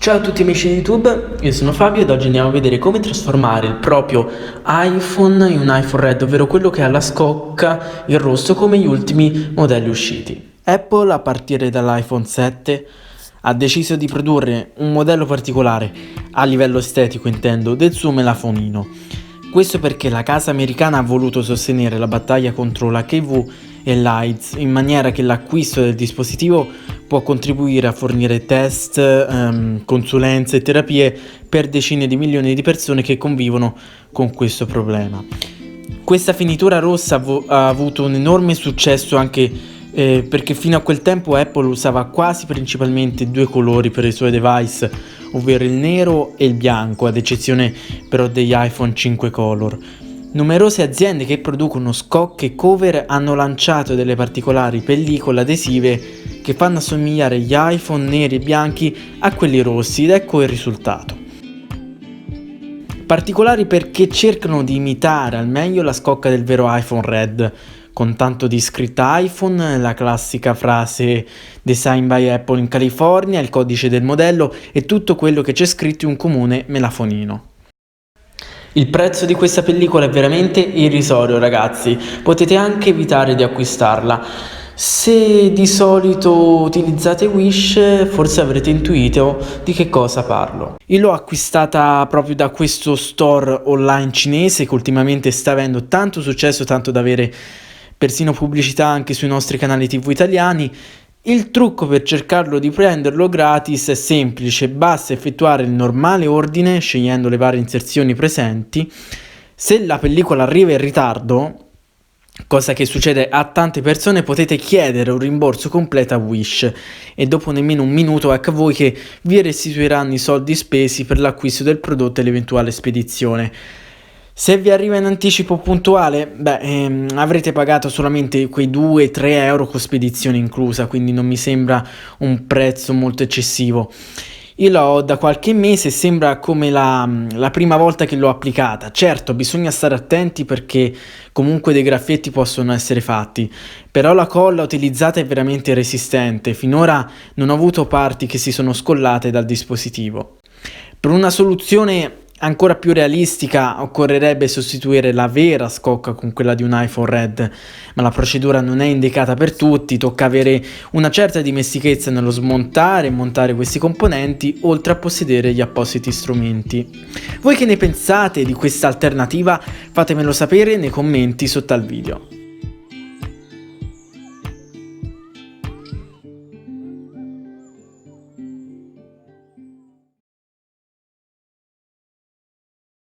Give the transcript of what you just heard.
Ciao a tutti amici di YouTube, io sono Fabio ed oggi andiamo a vedere come trasformare il proprio iPhone in un iPhone Red, ovvero quello che ha la scocca in rosso come gli ultimi modelli usciti. Apple, a partire dall'iPhone 7, ha deciso di produrre un modello particolare, a livello estetico intendo, del suo melafonino. Questo perché la casa americana ha voluto sostenere la battaglia contro l'HIV e l'AIDS, in maniera che l'acquisto del dispositivo può contribuire a fornire test, consulenze e terapie per decine di milioni di persone che convivono con questo problema. Questa finitura rossa ha avuto un enorme successo anche perché fino a quel tempo Apple usava quasi principalmente due colori per i suoi device, ovvero il nero e il bianco, ad eccezione però degli iPhone 5 Color. Numerose aziende che producono scocche e cover hanno lanciato delle particolari pellicole adesive che fanno assomigliare gli iPhone neri e bianchi a quelli rossi ed ecco il risultato. Particolari perché cercano di imitare al meglio la scocca del vero iPhone Red, con tanto di scritta iPhone, la classica frase Design by Apple in California, il codice del modello e tutto quello che c'è scritto in un comune melafonino. Il prezzo di questa pellicola è veramente irrisorio, ragazzi, potete anche evitare di acquistarla. Se di solito utilizzate Wish, forse avrete intuito di che cosa parlo. Io l'ho acquistata proprio da questo store online cinese che ultimamente sta avendo tanto successo, tanto da avere persino pubblicità anche sui nostri canali TV italiani. Il trucco per cercarlo di prenderlo gratis è semplice, basta effettuare il normale ordine scegliendo le varie inserzioni presenti. Se la pellicola arriva in ritardo, cosa che succede a tante persone, potete chiedere un rimborso completo a Wish e dopo nemmeno un minuto ecco a voi che vi restituiranno i soldi spesi per l'acquisto del prodotto e l'eventuale spedizione. Se vi arriva in anticipo puntuale, avrete pagato solamente quei 2-3 euro con spedizione inclusa, quindi non mi sembra un prezzo molto eccessivo. Io l'ho da qualche mese e sembra come la prima volta che l'ho applicata. Certo, bisogna stare attenti perché comunque dei graffietti possono essere fatti, però la colla utilizzata è veramente resistente. Finora non ho avuto parti che si sono scollate dal dispositivo. Per una soluzione ancora più realistica occorrerebbe sostituire la vera scocca con quella di un iPhone Red, ma la procedura non è indicata per tutti, tocca avere una certa dimestichezza nello smontare e montare questi componenti, oltre a possedere gli appositi strumenti. Voi che ne pensate di questa alternativa? Fatemelo sapere nei commenti sotto al video.